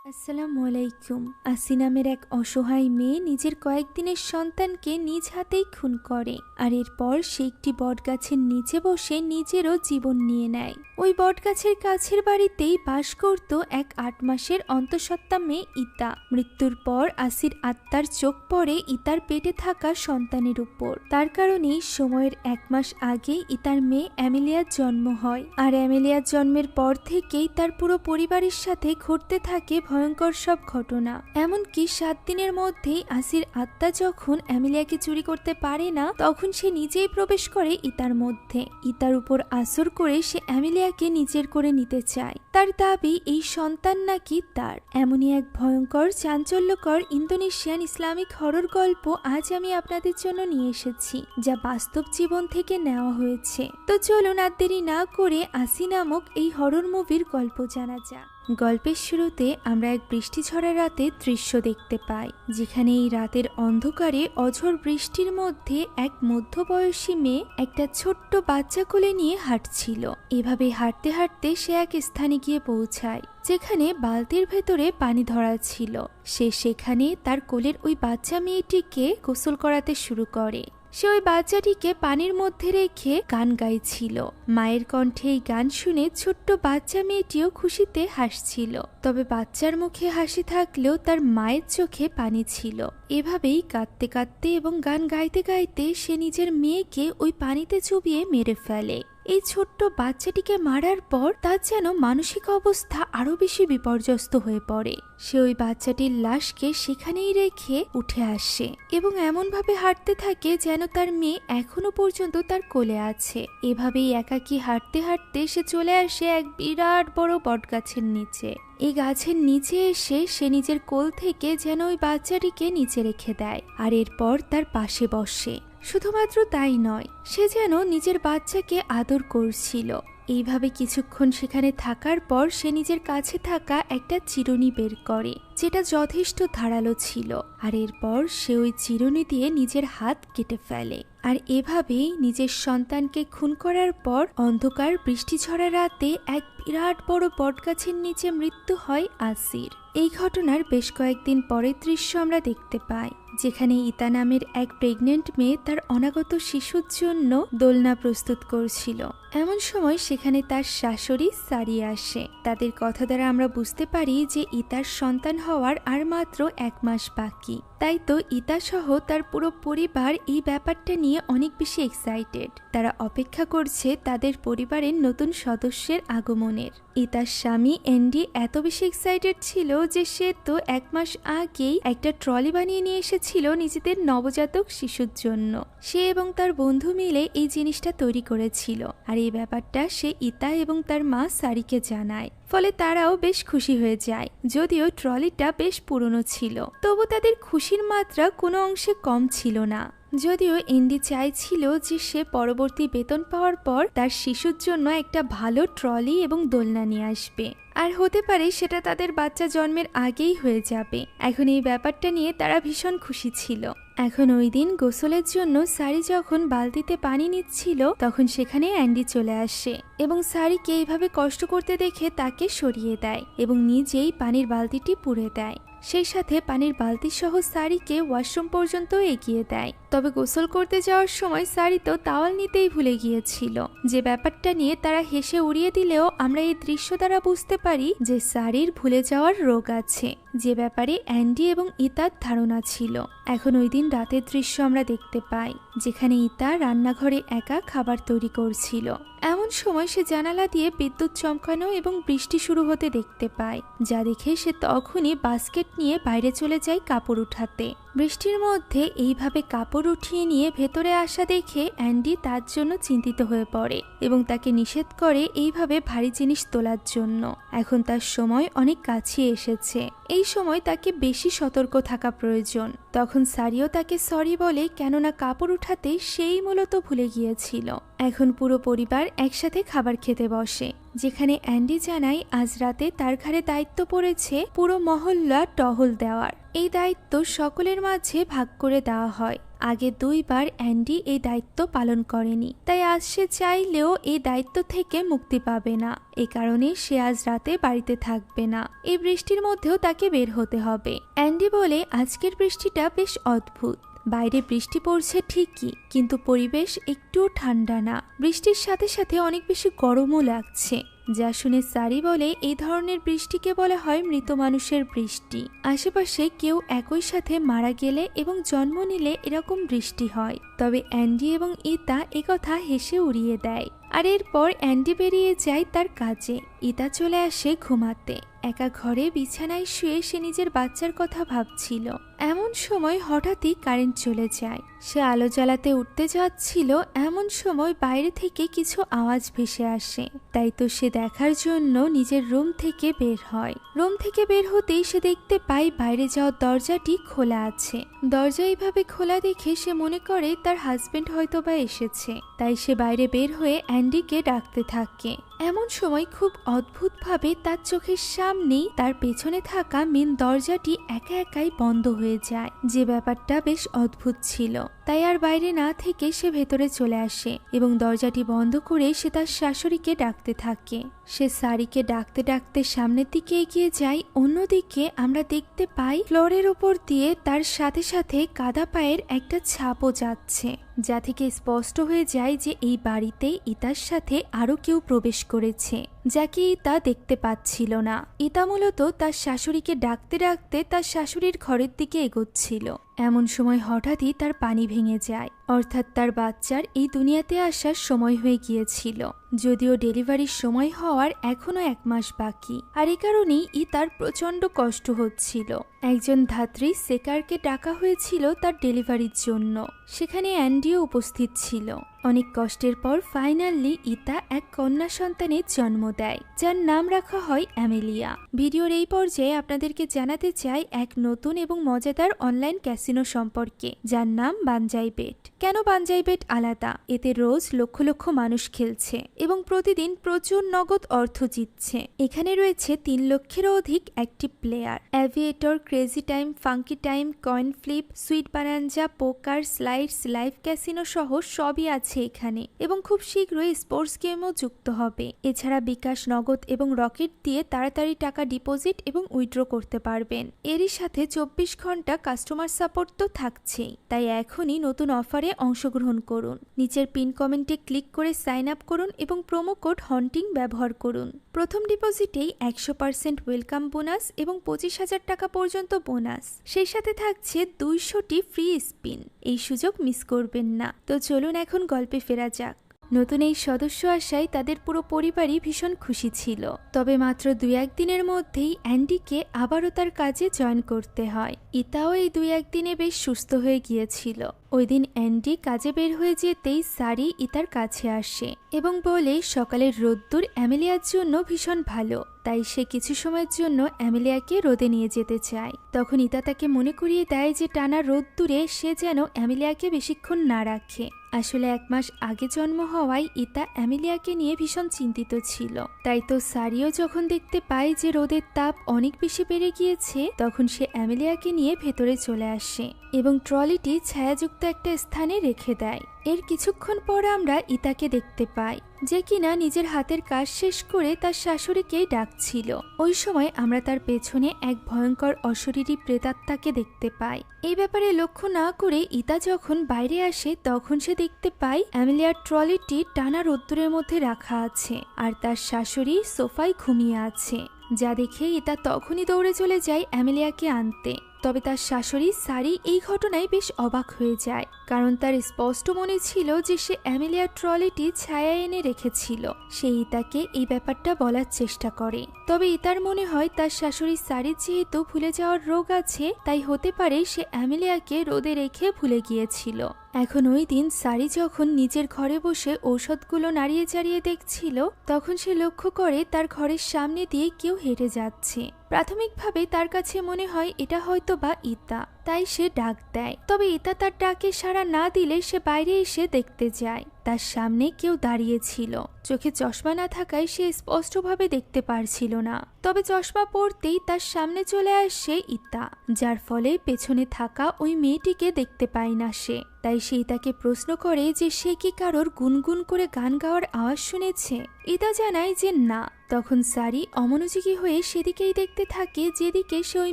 আসসালামু আলাইকুম। আসি নামের এক অসহায় মেয়ে নিজের কয়েকদিনের সন্তানকে নিজ হাতেই খুন করে, আর এরপর সে একটি বটগাছের নিচে বসে নিজেরও জীবন নিয়ে নেয়। ওই বটগাছের কাছের বাড়িতেই বাস করত এক 8 মাসের অন্তঃসত্ত্বা মেয়ে ইতা। মৃত্যুর পর আসির আত্মার চোখ পড়ে ইতার পেটে থাকা সন্তানের উপর। তার কারণেই সময়ের 1 মাস আগেই ইতার মেয়ে অ্যামেলিয়ার জন্ম হয়, আর অ্যামেলিয়ার জন্মের পর থেকেই তার পুরো পরিবারের সাথে ঘটতে থাকে ভয়ঙ্কর সব ঘটনা। এমনকি 7 দিনের মধ্যেই আসির আত্মা যখন অ্যামেলিয়াকে চুরি করতে পারে না, তখন সে নিজেই প্রবেশ করে ইতার মধ্যে। ইতার উপর আসর করে সে অ্যামেলিয়াকে নিজের করে নিতে চায়। তার দাবি এই সন্তান নাকি তার। এমনই এক ভয়ঙ্কর চাঞ্চল্যকর ইন্দোনেশিয়ান ইসলামিক হরর গল্প আজ আমি আপনাদের জন্য নিয়ে এসেছি, যা বাস্তব জীবন থেকে নেওয়া হয়েছে। তো চলুন আর দেরি না করে আসি নামক এই হরর মুভির গল্প জানা যাক। গল্পের শুরুতে আমরা এক বৃষ্টি ঝরা রাতের দৃশ্য দেখতে পাই, যেখানে এই রাতের অন্ধকারে অঝোর বৃষ্টির মধ্যে এক মধ্যবয়সী মেয়ে একটা ছোট্ট বাচ্চা কোলে নিয়ে হাঁটছিল। এভাবে হাঁটতে হাঁটতে সে এক স্থানে গিয়ে পৌঁছায়, যেখানে বালতির ভেতরে পানি ধরা ছিল। সে সেখানে তার কোলের ওই বাচ্চা মেয়েটিকে গোসল করাতে শুরু করে। সে ওই বাচ্চাটিকে পানির মধ্যে রেখে গান গাইছিল। মায়ের কণ্ঠে এই গান শুনে ছোট্ট বাচ্চা মেয়েটিও খুশিতে হাসছিল। তবে বাচ্চার মুখে হাসি থাকলেও তার মায়ের চোখে পানি ছিল। এভাবেই কাঁদতে কাঁদতে এবং গান গাইতে গাইতে সে নিজের মেয়েকে ওই পানিতে চুবিয়ে মেরে ফেলে। এই ছোট্ট বাচ্চাটিকে মারার পর তার যেন মানসিক অবস্থা আরো বেশি বিপর্যস্ত হয়ে পড়ে। সে ওই বাচ্চাটির লাশকে সেখানেই রেখে উঠে আসে এবং এমনভাবে হাঁটতে থাকে যেন তার মেয়ে এখনো পর্যন্ত তার কোলে আছে। এভাবেই একাকী হাঁটতে হাঁটতে সে চলে আসে এক বিরাট বড় বটগাছের নিচে। এই গাছের নিচে এসে সে নিজের কোল থেকে যেন ওই বাচ্চাটিকে নিচে রেখে দেয়, আর এরপর তার পাশে বসে। শুধুমাত্র তাই নয়, সে যেন নিজের বাচ্চাকে আদর করছিল। এইভাবে কিছুক্ষণ সেখানে থাকার পর সে নিজের কাছে থাকা একটা চিরুনি বের করে, যেটা যথেষ্ট ধারালো ছিল, আর এরপর সে ওই চিরুনি দিয়ে নিজের হাত কেটে ফেলে। আর এভাবেই নিজের সন্তানকে খুন করার পর অন্ধকার বৃষ্টি ঝরা রাতে এক বিরাট বড় বটগাছের নিচে মৃত্যু হয় আসির। এই ঘটনার বেশ কয়েকদিন পরের দৃশ্য আমরা দেখতে পাই, যেখানে ইতা নামের এক প্রেগনেন্ট মেয়ে তার অনাগত শিশুর জন্য দোলনা প্রস্তুত করছিল। এমন সময় সেখানে তার শাশুড়ি সারি আসে। তাদের কথা দ্বারা আমরা বুঝতে পারি যে ইতার সন্তান হওয়ার আর মাত্র 1 মাস বাকি। তাই তো ইতা সহ তার পুরো পরিবার এই ব্যাপারটা নিয়ে অনেক বেশি এক্সাইটেড। তারা অপেক্ষা করছে তাদের পরিবারের নতুন সদস্যের আগমনের। ইতার স্বামী এন্ডি এত বেশি এক্সাইটেড ছিল যে সে তো 1 মাস আগেই একটা ট্রলি বানিয়ে নিয়ে এসেছিল নিজেদের নবজাতক শিশুর জন্য। সে এবং তার বন্ধু মিলে এই জিনিসটা তৈরি করেছিল, আর এই ব্যাপারটা সে ইতা এবং তার মা সারিকে জানায়। ফলে তারাও বেশ খুশি হয়ে যায়। যদিও ট্রলিটা বেশ পুরনো ছিল, তবু তাদের খুশির মাত্রা কোনো অংশে কম ছিল না। যদিও এন্ডি চাইছিল যে সে পরবর্তী বেতন পাওয়ার পর তার শিশুর জন্য একটা ভালো ট্রলি এবং দোলনা নিয়ে আসবে, আর হতে পারে সেটা তাদের বাচ্চা জন্মের আগেই হয়ে যাবে। এখন এই ব্যাপারটা নিয়ে তারা ভীষণ খুশি ছিল। এখন ওই দিন গোসলের জন্য সারি যখন বালতিতে পানি নিচ্ছিল, তখন সেখানে অ্যান্ডি চলে আসে এবং সারিকে এইভাবে কষ্ট করতে দেখে তাকে সরিয়ে দেয় এবং নিজেই পানির বালতিটি পুড়ে দেয়। সেই সাথে পানির বালতি সহ সারিকে ওয়াশরুম পর্যন্ত এগিয়ে দেয়। তবে গোসল করতে যাওয়ার সময় সারি তো তাওয়াল নিতেই ভুলে গিয়েছিল, যে ব্যাপারটা নিয়ে তারা হেসে উড়িয়ে দিলেও আমরা এই দৃশ্য দ্বারা বুঝতে পারি যে সারির ভুলে যাওয়ার রোগ আছে, যে ব্যাপারে অ্যান্ডি এবং ইতার ধারণা ছিল। এখন ওই দিন রাতের দৃশ্য আমরা দেখতে পাই, যেখানে ইতা রান্নাঘরে একা খাবার তৈরি করছিল। এমন সময় সে জানালা দিয়ে বিদ্যুৎ চমকানো এবং বৃষ্টি শুরু হতে দেখতে পায়, যা দেখে সে তখনই বাস্কেট নিয়ে বাইরে চলে যায় কাপড় উঠাতে। বৃষ্টির মধ্যে এইভাবে কাপড় উঠিয়ে নিয়ে ভেতরে আসা দেখে অ্যান্ডি তার জন্য চিন্তিত হয়ে পড়ে এবং তাকে নিষেধ করে এইভাবে ভারী জিনিস তোলার জন্য। এখন তার সময় অনেক কাছে এসেছে, এই সময় তাকে বেশি সতর্ক থাকা প্রয়োজন। তখন সারিও তাকে সরি বলে, কেননা কাপড় উঠাতে সেই মূলত ভুলে গিয়েছিল। এখন পুরো পরিবার একসাথে খাবার খেতে বসে, যেখানে অ্যান্ডি জানায় আজ রাতে তার ঘাড়ে দায়িত্ব পড়েছে পুরো মহল্লা টহল দেওয়ার। এই দায়িত্ব সকলের মাঝে ভাগ করে দেওয়া হয়। আগে 2বার অ্যান্ডি এই দায়িত্ব পালন করেনি, তাই আজ সে চাইলেও এই দায়িত্ব থেকে মুক্তি পাবে না। এই কারণে সে আজ রাতে বাড়িতে থাকবে না। এই বৃষ্টির মধ্যেও তাকে বের হতে হবে। অ্যান্ডি বলে, আজকের বৃষ্টিটা বেশ অদ্ভুত। বাইরে বৃষ্টি পড়ছে ঠিকই, কিন্তু পরিবেশ একটুও ঠান্ডা না। বৃষ্টির সাথে সাথে অনেক বেশি গরমও লাগছে। যা শুনে সারি বলে, এই ধরনের বৃষ্টিকে বলা হয় মৃত মানুষের বৃষ্টি। আশেপাশে কেউ একই সাথে মারা গেলে এবং জন্ম নিলে এরকম বৃষ্টি হয়। তবে অ্যান্ডি এবং ইতা একথা হেসে উড়িয়ে দেয়। আর এরপর অ্যান্ডি বেরিয়ে যায় তার কাজে। ইতা চলে আসে ঘুমাতে। একা ঘরে বিছানায় শুয়ে সে নিজের বাচ্চার কথা ভাবছিল। এমন সময় হঠাৎই কারেন্ট চলে যায়। সে আলো জ্বালাতে উঠতে যাচ্ছিল, এমন সময় বাইরে থেকে কিছু আওয়াজ ভেসে আসে। তাই তো সে দেখার জন্য নিজের রুম থেকে বের হয়। রুম থেকে বের হতেই সে দেখতে পায় বাইরে যাওয়ার দরজাটি খোলা আছে। দরজা এইভাবে খোলা দেখে সে মনে করে তার হাজবেন্ড হয়তো বা এসেছে। তাই সে বাইরে বের হয়ে অ্যান্ডিকে ডাকতে থাকে। এমন সময় খুব অদ্ভুতভাবে তার চোখের সামনেই তার পেছনে থাকা মেন দরজাটি একা একাই বন্ধ হয়ে যায়, যে ব্যাপারটা বেশ অদ্ভুত ছিল। তাই আর বাইরে না থেকে সে ভেতরে চলে আসে এবং দরজাটি বন্ধ করে সে তার শাশুড়িকে ডাকতে থাকে। সে সারিকে ডাকতে ডাকতে সামনের দিকে এগিয়ে যায়। অন্যদিকে আমরা দেখতে পাই ফ্লোরের উপর দিয়ে তার সাথে সাথে কাদা পায়ের একটা ছাপও যাচ্ছে, যা থেকে স্পষ্ট হয়ে যায় যে এই বাড়িতে ইতার সাথে আরো কেউ প্রবেশ করেছে, যাকে ইতা দেখতে পাচ্ছিল না। ইতা মূলত তার শাশুড়িকে ডাকতে ডাকতে তার শাশুড়ির ঘরের দিকে এগোচ্ছিল। এমন সময় হঠাৎই তার পানি ভেঙে যায়, অর্থাৎ তার বাচ্চার এই দুনিয়াতে আসার সময় হয়ে গিয়েছিল। যদিও ডেলিভারির সময় হওয়ার এখনো 1 মাস বাকি। আর এই কারণেই ইতার প্রচন্ড কষ্ট হচ্ছিল। একজন ধাত্রী সেকারকে ডাকা হয়েছিল তার ডেলিভারির জন্য। সেখানে অ্যান্ডিও উপস্থিত ছিল। অনেক কষ্টের পর ফাইনালি ইতা এক কন্যা সন্তানের জন্ম দেয়, যার নাম রাখা হয় অ্যামেলিয়া। ভিডিওর এই পর্যায়ে আপনাদেরকে জানাতে চাই এক নতুন এবং মজাদার অনলাইন ক্যাসিনো সম্পর্কে, যার নাম বানজাই বেট। কেন বানজাই বেট আলাদা? এতে রোজ লক্ষ লক্ষ মানুষ খেলছে এবং প্রতিদিন প্রচুর নগদ অর্থ জিতছে। এখানে রয়েছে 3 লক্ষেরও অধিক active player. Aviator, crazy time, funky time, coin flip, sweet bonanza, poker, slides, live casino সহ সবই আছে এখানে এবং খুব শীঘ্রই স্পোর্টস গেমও যুক্ত হবে। এছাড়া বিকাশ, নগদ এবং রকেট দিয়ে তাড়াতাড়ি টাকা ডিপোজিট এবং উইথড্র করতে পারবেন। এরই সাথে 24 ঘন্টা কাস্টমার সাপোর্ট তো থাকছেই। তাই এখনই নতুন অফারে অংশগ্রহণ করুন। নিচের পিন কমেন্টে ক্লিক করে সাইন আপ করুন এবং প্রোমো কোড হন্টিং ব্যবহার করুন। প্রথম ডিপোজিটেই 100% ওয়েলকাম বোনাস এবং 25,000 টাকা পর্যন্ত বোনাস। সেই সাথে থাকছে 200টি ফ্রি স্পিন। এই সুযোগ মিস করবেন না। তো চলুন এখন গল্পে ফেরা যাক। নতুন এই সদস্য আসায় তাদের পুরো পরিবারই ভীষণ খুশি ছিল। তবে মাত্র 2-1 দিনের মধ্যেই অ্যান্ডিকে আবারও তার কাজে জয়েন করতে হয়। ইতাও এই 2-1 দিনে বেশ সুস্থ হয়ে গিয়েছিল। ওই দিন অ্যান্ডি কাজে বের হয়ে যেতেই সারি ইতার কাছে আসে এবং বলে সকালের রোদ্দুর অ্যামেলিয়ার জন্য ভীষণ ভালো, তাই সে কিছু সময়ের জন্য অ্যামেলিয়াকে রোদে নিয়ে যেতে চায়। তখন ইতা তাকে মনে করিয়ে দেয় যে টানা রোদ্দুরে সে যেন অ্যামেলিয়াকে বেশিক্ষণ না রাখে। আসলে 1 মাস আগে জন্ম হওয়ায় ইতা অ্যামেলিয়াকে নিয়ে ভীষণ চিন্তিত ছিল। তাই তো সারিও যখন দেখতে পায় যে রোদের তাপ অনেক বেশি বেড়ে গিয়েছে, তখন সে অ্যামেলিয়াকে নিয়ে ভেতরে চলে আসে এবং ট্রলিটি ছায়াযুক্ত একটা স্থানে রেখে দেয়। এর কিছুক্ষণ পর আমরা ইতাকে দেখতে পাই, যে কিনা নিজের হাতের কাজ শেষ করে তার শাশুড়িকেই ডাকছিল। ওই সময় আমরা তার পেছনে এক ভয়ঙ্কর অশরীরী প্রেতাত্মাকে দেখতে পাই। এই ব্যাপারে লক্ষ্য না করে ইতা যখন বাইরে আসে, তখন সে দেখতে পায় অ্যামেলিয়ার ট্রলিটি টানা রোদ্দুরের মধ্যে রাখা আছে আর তার শাশুড়ি সোফায় ঘুমিয়ে আছে, যা দেখে ইতা তখনই দৌড়ে চলে যায় অ্যামেলিয়াকে আনতে। তবে তার শাশুড়ি সারি এই ঘটনায় বেশ অবাক হয়ে যায়, কারণ তার স্পষ্ট মনে ছিল যে সে অ্যামেলিয়ার ট্রলিটি ছায়া এনে রেখেছিল। সে ইতাকে এই ব্যাপারটা বলার চেষ্টা করে, তবে ইতার মনে হয় তার শাশুড়ি সারির যেহেতু ভুলে যাওয়ার রোগ আছে, তাই হতে পারে সে অ্যামেলিয়াকে রোদে রেখে ভুলে গিয়েছিল। এখন ওই দিন সারি যখন নিজের ঘরে বসে ঔষধগুলো নাড়িয়ে চাড়িয়ে দেখছিল, তখন সে লক্ষ্য করে তার ঘরের সামনে দিয়ে কেউ হেঁটে যাচ্ছে। প্রাথমিকভাবে তার কাছে মনে হয় এটা হয়তো বা ইতা। তাই সে ডাক দেয়। তবে ইতা তার ডাকে সাড়া না দিলে সে বাইরে এসে দেখতে যায় তার সামনে কেউ দাঁড়িয়ে ছিল। চোখে চশমা না থাকায় সে স্পষ্টভাবে দেখতে পারছিল না। তবে চশমা পরতেই তার সামনে চলে আসে ইতা, যার ফলে পেছনে থাকা ওই মেয়েটিকে দেখতে পায় না সে। তাই সে ইতাকে প্রশ্ন করে যে সে কি কারোর গুনগুন করে গান গাওয়ার আওয়াজ শুনেছে। ইতা জানায় যে না। তখন সারি অমনোযোগী হয়ে সেদিকেই দেখতে থাকে যেদিকে সে ওই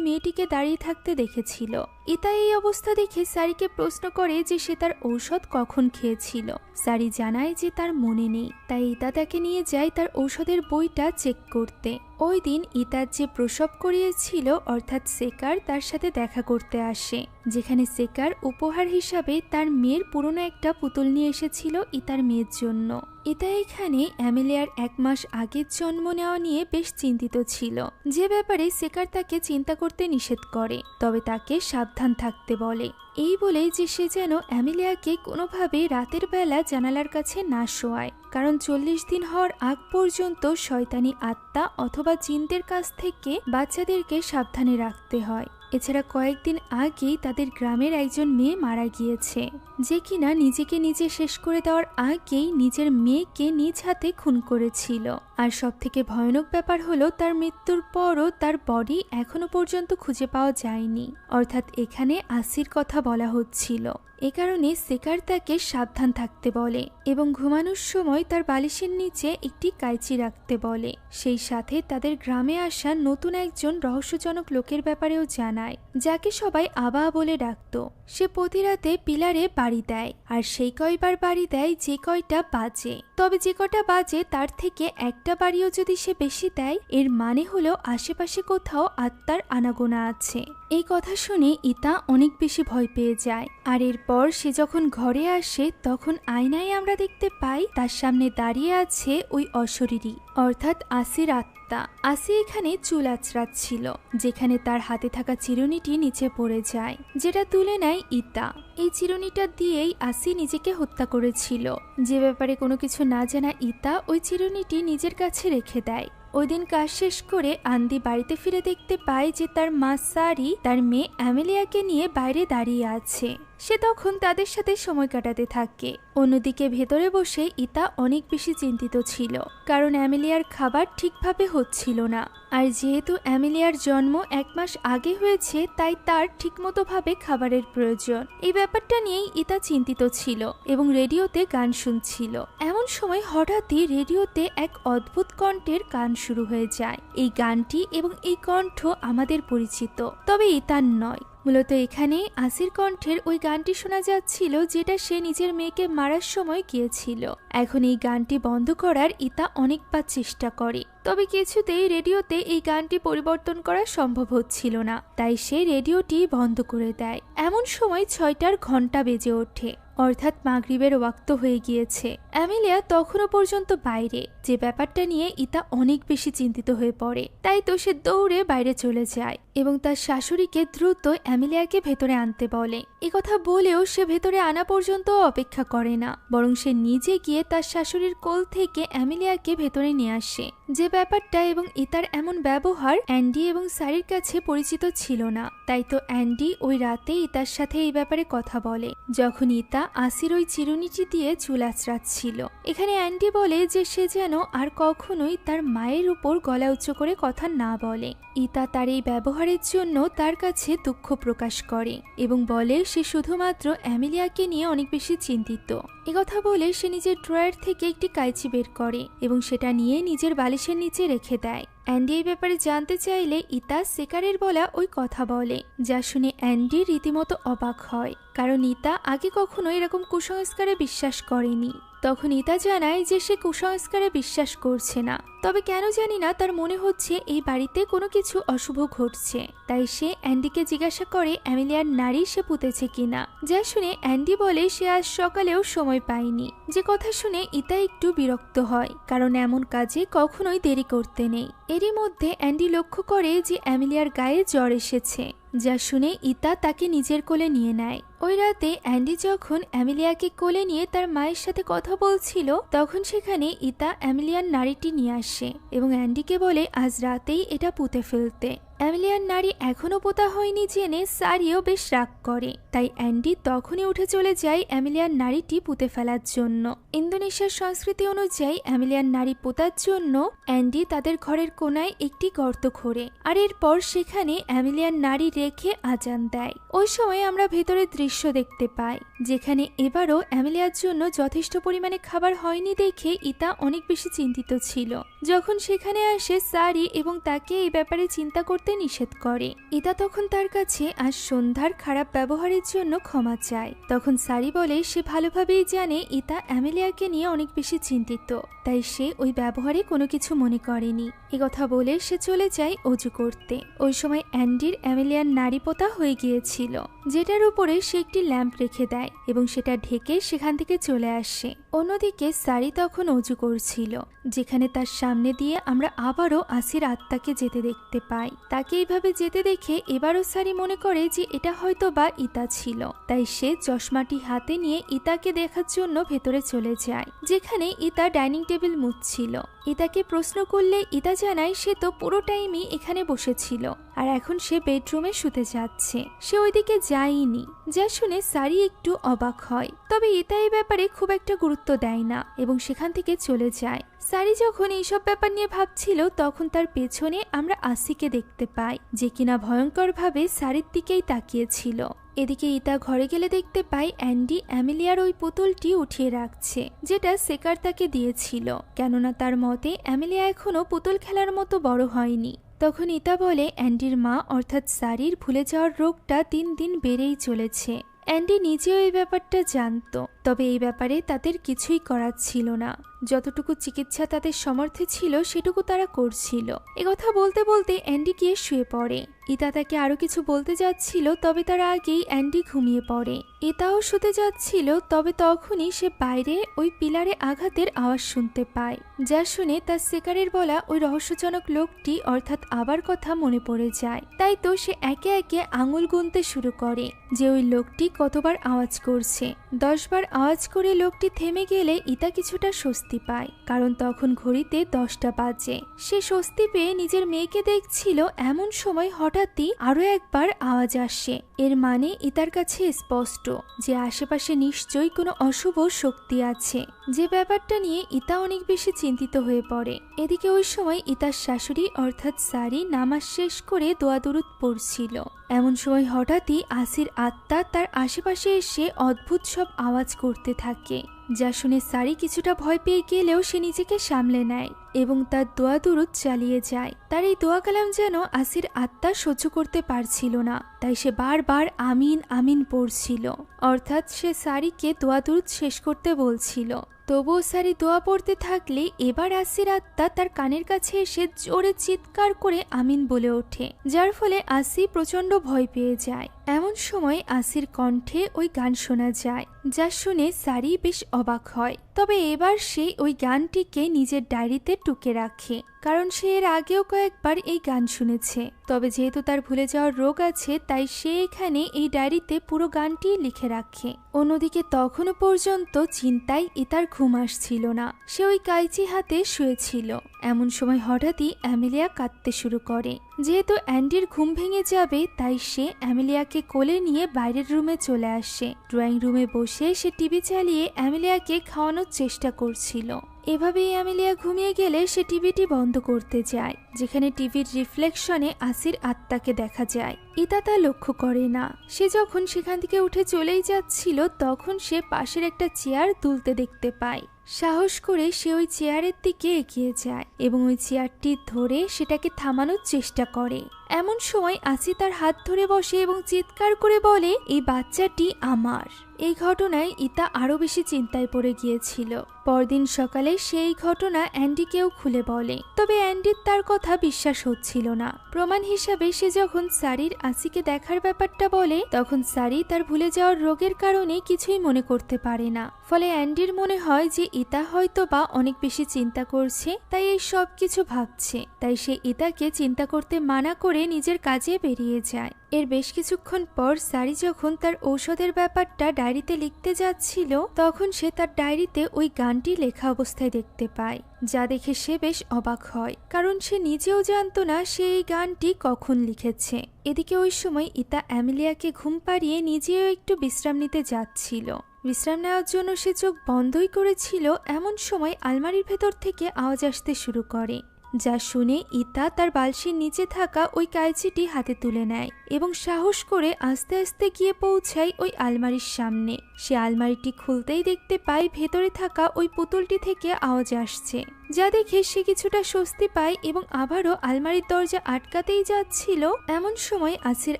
মেয়েটিকে দাঁড়িয়ে থাকতে দেখেছিল। ইতা এই অবস্থা দেখে সারিকে প্রশ্ন করে যে সে তার ঔষধ কখন খেয়েছিল। সারি জানায় যে তার মনে নেই। তাই ইতা তাকে নিয়ে যায় তার ঔষধের বইটা চেক করতে। ওই দিন ইতার যে প্রসব করিয়েছিল অর্থাৎ সেকার তার সাথে দেখা করতে আসে, যেখানে সেকার উপহার হিসাবে তার মেয়ের পুরনো একটা পুতুল নিয়ে এসেছিল ইতার মেয়ের জন্য। ইতা এখানে অ্যামেলিয়ার 1 মাস আগের জন্ম নেওয়া নিয়ে বেশ চিন্তিত ছিল, যে ব্যাপারে সেকার তাকে চিন্তা করতে নিষেধ করে, তবে তাকে সাবধান থাকতে বলে। এই বলে যে সে যেন অ্যামেলিয়াকে কোনোভাবে রাতের বেলা জানালার কাছে না শোয়ায়, কারণ 40 দিন হওয়ার আগ পর্যন্ত শয়তানি আত্মা অথবা জিনদের কাছ থেকে বাচ্চাদেরকে সাবধানে রাখতে হয়। এছাড়া কয়েকদিন আগেই তাদের গ্রামের একজন মেয়ে মারা গিয়েছে, যে কিনা নিজেকে নিজে শেষ করে দেওয়ার আগেই নিজের মেয়েকে নিজ হাতে খুন করেছিল। আর সব থেকে ভয়ানক ব্যাপার হলো তার মৃত্যুর পরও তার বডি এখনো পর্যন্ত খুঁজে পাওয়া যায়নি, অর্থাৎ এখানে আসির কথা বলা হচ্ছিল। এ কারণে সেকার তাকে সাবধান থাকতে বলে এবং ঘুমানোর সময় তার বালিশের নিচে একটি কাইচি রাখতে বলে। সেই সাথে তাদের গ্রামে আসা নতুন একজন রহস্যজনক লোকের ব্যাপারেও জানায়, যাকে সবাই আবা বলে ডাকত। সে প্রতি রাতে পিলারে বাড়ি দেয়, আর সেই কয়বার বাড়ি দেয় যে কয়টা বাজে। তবে যে কটা বাজে তার থেকে একটা বাড়িও যদি সে বেশি দেয়, এর মানে হলো আশেপাশে কোথাও আত্মার আনাগোনা আছে। এই কথা শুনে ইতা অনেক বেশি ভয় পেয়ে যায়। আর এরপর সে যখন ঘরে আসে তখন আয়নায় আমরা দেখতে পাই তার সামনে দাঁড়িয়ে আছে ওই অশরীরী অর্থাৎ আসির আত্মা। আসি এখানে চুল আঁচড়াচ্ছিল, যেখানে তার হাতে থাকা চিরুনিটি নিচে পড়ে যায়, যেটা তুলে নেয় ইতা। এই চিরুনিটা দিয়েই আসি নিজেকে হত্যা করেছিল, যে ব্যাপারে কোনো কিছু না জানা ইতা ওই চিরুনিটি নিজের কাছে রেখে দেয়। ওই দিন কাজ শেষ করে আন্দি বাড়িতে ফিরে দেখতে পায় যে তার মা সারি তার মেয়ে অ্যামেলিয়াকে নিয়ে বাইরে দাঁড়িয়ে আছে। সে তখন তাদের সাথে সময় কাটাতে থাকে। অন্যদিকে ভেতরে বসে ইতা অনেক বেশি চিন্তিত ছিল, কারণ অ্যামেলিয়ার খাবার ঠিকভাবে হচ্ছিল না। আর যেহেতু অ্যামেলিয়ার জন্ম 1 মাস আগে হয়েছে, তাই তার ঠিকমতো ভাবে খাবারের প্রয়োজন। এই ব্যাপারটা নিয়েই ইতা চিন্তিত ছিল এবং রেডিওতে গান শুনছিল। এমন সময় হঠাৎই রেডিওতে এক অদ্ভুত কণ্ঠের গান শুরু হয়ে যায়। এই গানটি এবং এই কণ্ঠ আমাদের পরিচিত, তবে ইতার নয়। মূলত এখানে আসির কণ্ঠের ওই গানটি শোনা যাচ্ছিল, যেটা সে নিজের মেয়েকে মারার সময় গিয়েছিল। এখন এই গানটি বন্ধ করার ইতা অনেকবার চেষ্টা করে, তবে কিছুতেই রেডিওতে এই গানটি পরিবর্তন করা সম্ভব হচ্ছিল না। তাই সে রেডিওটি বন্ধ করে দেয়। এমন সময় 6টার ঘন্টা বেজে ওঠে, অর্থাৎ মাগরিবের ওয়াক্ত হয়ে গিয়েছে। অ্যামেলিয়া তখনও পর্যন্ত বাইরে, যে ব্যাপারটা নিয়ে ইতা অনেক বেশি চিন্তিত হয়ে পড়ে। তাই তো সে দৌড়ে বাইরে চলে যায় এবং তার শাশুড়িকে দ্রুত অ্যামেলিয়াকে ভেতরে আনতে বলে। কথা বলেও সে ভেতরে আনা পর্যন্ত অপেক্ষা করে না, বরং সে নিজে গিয়ে তার শাশুড়ির কোল থেকে অ্যামেলিয়াকে ভেতরে নিয়ে আসে। যে ব্যাপারটা এবং ইতার এমন ব্যবহার অ্যান্ডি এবং সারির কাছে পরিচিত ছিল না। তাই তো অ্যান্ডি ওই রাতে ইতার সাথে এই ব্যাপারে কথা বলে, যখন ইতা আসির ওই চিরুনিটি দিয়ে চুল আঁচড়াচ্ছিল। এখানে অ্যান্ডি বলে যে সে যেন আর কখনোই তার মায়ের উপর গলা উচ্চ করে কথা না বলে। ইতা তার এই ব্যবহারের জন্য তার কাছে দুঃখ প্রকাশ করে এবং বলে সে শুধুমাত্র অ্যামেলিয়াকে নিয়ে অনেক বেশি চিন্তিত। কথা বলে সে নিজের ড্রয়ার থেকে একটি কাইচি বের করে এবং সেটা নিয়ে নিজের বালিশের নিচে রেখে দেয়। অ্যান্ডি এই ব্যাপারে জানতে চাইলে ইতা সেকারের বলা ওই কথা বলে, যা শুনে অ্যান্ডি রীতিমতো অবাক হয়, কারণ ইতা আগে কখনো এরকম কুসংস্কারে বিশ্বাস করেনি। তখন ইতা জানায় যে সে কুসংস্কারে বিশ্বাস করছে না, তবে কেন জানি না তার মনে হচ্ছে এই বাড়িতে কোনো কিছু অশুভ ঘটছে। তাই সে অ্যান্ডিকে জিজ্ঞাসা করে অ্যামেলিয়ার নাড়ি সে পুঁতেছে কিনা, যা শুনে অ্যান্ডি বলে সে আজ সকালেও সময় পায়নি। যে কথা শুনে ইতা একটু বিরক্ত হয়, কারণ এমন কাজে কখনোই দেরি করতে নেই। এরই মধ্যে অ্যান্ডি লক্ষ্য করে যে অ্যামেলিয়ার গায়ে জ্বর এসেছে, যা শুনে ইতা তাকে নিজের কোলে নিয়ে নেয়। ওই রাতে অ্যান্ডি যখন অ্যামেলিয়াকে কোলে নিয়ে তার মায়ের সাথে কথা বলছিল, তখন সেখানে ইতা অ্যামেলিয়ার নাড়িটি নিয়ে আসে এবং অ্যান্ডিকে বলে আজ রাতেই এটা পুঁতে ফেলতে। অ্যামেলিয়ার নাড়ি এখনো পোতা হয়নি জেনে সারিও বেশ রাগ করে, তাই অ্যান্ডি তখনই উঠে চলে যায় অ্যামেলিয়ার নাড়িটি পুঁতে ফেলার জন্য। ইন্দোনেশিয়ার সংস্কৃতি অনুযায়ী অ্যামেলিয়ার নাড়ি পোতার জন্য অ্যান্ডি তাদের ঘরের কোনায় একটি গর্ত খোঁড়ে, আর এরপর সেখানে অ্যামেলিয়ার নাড়ি রেখে আজান দেয়। ওই সময় আমরা ভেতরের দৃশ্য দেখতে পাই, যেখানে এবারও অ্যামেলিয়ার জন্য যথেষ্ট পরিমাণে খাবার হয়নি দেখে ইতা অনেক বেশি চিন্তিত ছিল। যখন সেখানে আসে সারি এবং তাকে এই ব্যাপারে চিন্তা করতে নিষেধ করে, ইতা তখন তার কাছে আজ সন্ধ্যার খারাপ ব্যবহারের জন্য ক্ষমা চায়। তখন সারি বলে সে ভালোভাবেই জানে ইতা অ্যামেলিয়াকে নিয়ে অনেক বেশি চিন্তিত, তাই সে ওই ব্যবহারে কোনো কিছু মনে করেনি। কথা বলে সে চলে যায় অজু করতে। ওই সময় অ্যান্ডির অ্যামেলিয়ার নাড়ি পোতা হয়ে গিয়েছিল, যেটার উপরে সে একটি ল্যাম্প রেখে দেয় এবং সেটা ঢেকে সেখান থেকে চলে আসে। অন্যদিকে সারি তখন অজু করছিল, যেখানে তার সামনে দিয়ে আমরা আবারও আসির আত্মাকে যেতে দেখতে পাই। তাকে এইভাবে যেতে দেখে এবারও সারি মনে করে যে এটা হয়তো বা ইতা ছিল, তাই সে চশমাটি হাতে নিয়ে ইতাকে দেখার জন্য ভেতরে চলে যায়, যেখানে ইতা ডাইনিং টেবিল মুছছিল। ইতাকে প্রশ্ন করলে ইতা জানায় সে তো পুরো টাইমই এখানে বসেছিল আর এখন সে বেডরুমে শুতে যাচ্ছে, সে ওইদিকে যায়নি। যা শুনে সারি একটু অবাক হয়, তবে ইতা এই ব্যাপারে খুব একটা গুরুত্ব দেয় না এবং সেখান থেকে চলে যায়। সারি যখন এইসব ব্যাপার নিয়ে ভাবছিল তখন তার পেছনে আমরা আসিকে দেখতে পাই, যে কিনা ভয়ঙ্করভাবে সারির দিকেই তাকিয়েছিল। এদিকে ইতা ঘরে গেলে দেখতে পাই অ্যান্ডি অ্যামেলিয়ার ওই পুতুলটি উঠিয়ে রাখছে, যেটা সেকার তাকে দিয়েছিল, কেননা তার মতে অ্যামেলিয়া এখনো পুতুল খেলার মতো বড় হয়নি। তখন ইতা বলে অ্যান্ডির মা অর্থাৎ সারির ভুলে যাওয়ার রোগটা দিন দিন বেড়েই চলেছে। অ্যান্ডি নিজেও এই ব্যাপারটা জানত, তবে এই ব্যাপারে তাদের কিছুই করার ছিল না। যতটুকু চিকিৎসা তাদের সমর্থে ছিল সেটুকু তারা করছিল। একথা বলতে বলতে অ্যান্ডি গিয়ে শুয়ে পড়ে। ইতা তাকে আরো কিছু বলতে যাচ্ছিল, তবে তার আগেই অ্যান্ডি ঘুমিয়ে পড়ে। ইতাও শুতে যাচ্ছিল, তবে তখনই সে বাইরে ওই পিলারে আঘাতের আওয়াজ শুনতে পায়, যা শুনে তার সেকারের বলা ওই রহস্যজনক লোকটি অর্থাৎ আবার কথা মনে পড়ে যায়। তাই তো সে একে একে আঙুল গুনতে শুরু করে যে ওই লোকটি কতবার আওয়াজ করছে। 10 বার আওয়াজ করে লোকটি থেমে গেলে ইতা কিছুটা স্বস্তি পায়, কারণ তখন ঘড়িতে 10টা বাজে। সে স্বস্তি পেয়ে নিজের মেয়েকে দেখছিল, এমন সময় হঠাৎই আরো একবার আওয়াজ আসে। এর মানে ইতার কাছে স্পষ্ট যে আশেপাশে নিশ্চয়ই কোনো অশুভ শক্তি আছে, যে ব্যাপারটা নিয়ে ইতা অনেক বেশি চিন্তিত হয়ে পড়ে। এদিকে ওই সময় ইতার শাশুড়ি অর্থাৎ সারি নামাজ শেষ করে দোয়া দুরুদ পড়ছিল। এমন সময় হঠাৎই আসির আত্মা তার আশেপাশে এসে অদ্ভুত সব আওয়াজ করতে থাকে, যা শুনে সারি কিছুটা ভয় পেয়ে গেলেও সে নিজেকে সামলে নেয় এবং তার দোয়া দুরুদ চালিয়ে যায়। তার এই দোয়া কালাম যেন আসির আত্মা সহ্য করতে পারছিল না, তাই সে বারবার আমিন আমিন পড়ছিল, অর্থাৎ সে সারিকে দোয়া দুরুদ শেষ করতে বলছিল। তবুও সারি দোয়া পড়তে থাকলে এবার আসির আত্মা তার কানের কাছে এসে জোরে চিৎকার করে আমিন বলে ওঠে, যার ফলে আসি প্রচন্ড ভয় পেয়ে যায়। এমন সময় আসির কণ্ঠে ওই গান শোনা যায়, যা শুনে সারি বেশ অবাক হয়। তবে এবার সে ওই গানটিকে নিজের ডায়েরিতে টুকে রাখে, কারণ সে এর আগেও কয়েকবার এই গান শুনেছে। তবে যেহেতু তার ভুলে যাওয়ার রোগ আছে, তাই সে এখানে এই ডায়েরিতে পুরো গানটি লিখে রাখে। অন্যদিকে তখনও পর্যন্ত চিন্তায় ইতার ঘুম আসছিল না, সে ওই কাইচি হাতে শুয়েছিল। এমন সময় হঠাৎই অ্যামেলিয়া কাঁদতে শুরু করে। যেহেতু অ্যান্ডির ঘুম ভেঙে যাবে, তাই সে অ্যামেলিয়াকে কোলে নিয়ে বাইরের রুমে চলে আসে। ড্রয়িং রুমে বসে সে টিভি চালিয়ে অ্যামেলিয়াকে খাওয়ানোর চেষ্টা করছিল। এভাবেই অ্যামেলিয়া ঘুমিয়ে গেলে সে টিভিটি বন্ধ করতে যায়, যেখানে টিভির রিফ্লেকশনে আসির আত্মাকে দেখা যায়। ইতা তা লক্ষ্য করে না। সে যখন সেখান থেকে উঠে চলেই যাচ্ছিল, তখন সে পাশের একটা চেয়ার তুলতে দেখতে পায়। সাহস করে সে ওই চেয়ারের দিকে এগিয়ে যায় এবং ওই চেয়ারটি ধরে সেটাকে থামানোর চেষ্টা করে। এমন সময় আসি তার হাত ধরে বসে এবং চিৎকার করে বলে, এই বাচ্চাটি আমার। এই ঘটনায় ইতা আরো বেশি চিন্তায় পড়ে গিয়েছিল। পরদিন সকালে সেই ঘটনা অ্যান্ডিকেও খুলে বলে, তবে অ্যান্ডির তার কথা বিশ্বাস হচ্ছিল না। প্রমাণ হিসাবে সে যখন সারির আসিকে দেখার ব্যাপারটা বলে, তখন সারি তার ভুলে যাওয়ার রোগের কারণে কিছুই মনে করতে পারে না। ফলে অ্যান্ডির মনে হয় যে ইতা হয়তো বা অনেক বেশি চিন্তা করছে, তাই এই সব কিছু ভাবছে। তাই সে ইতাকে চিন্তা করতে মানা করে করে নিজের কাজে বেরিয়ে যায়। এর বেশ কিছুক্ষণ পর সারি যখন তার ঔষধের ব্যাপারটা ডায়েরিতে লিখতে যাচ্ছিল, তখন সে তার ডায়েরিতে ওই গানটি লেখা অবস্থায় দেখতে পায়, যা দেখে সে বেশ অবাক হয়, কারণ সে নিজেও জানতো না সে এই গানটি কখন লিখেছে। এদিকে ওই সময় ইতা অ্যামেলিয়াকে ঘুম পাড়িয়ে নিজেও একটু বিশ্রাম নিতে যাচ্ছিল। বিশ্রাম নেওয়ার জন্য সে চোখ বন্ধই করেছিল, এমন সময় আলমারির ভেতর থেকে আওয়াজ আসতে শুরু করে, যা শুনে ইতা তার বালসির নিচে থাকা ওই কাইচিটি হাতে তুলে নেয় এবং সাহস করে আস্তে আস্তে গিয়ে পৌঁছায় ওই আলমারির সামনে। সে আলমারিটি খুলতেই দেখতে পায় ভেতরে থাকা ওই পুতুলটি থেকে আওয়াজ আসছে, যা দেখে সে কিছুটা স্বস্তি পায় এবং আবারও আলমারির দরজা আটকাতেই যাচ্ছিল, এমন সময় আসির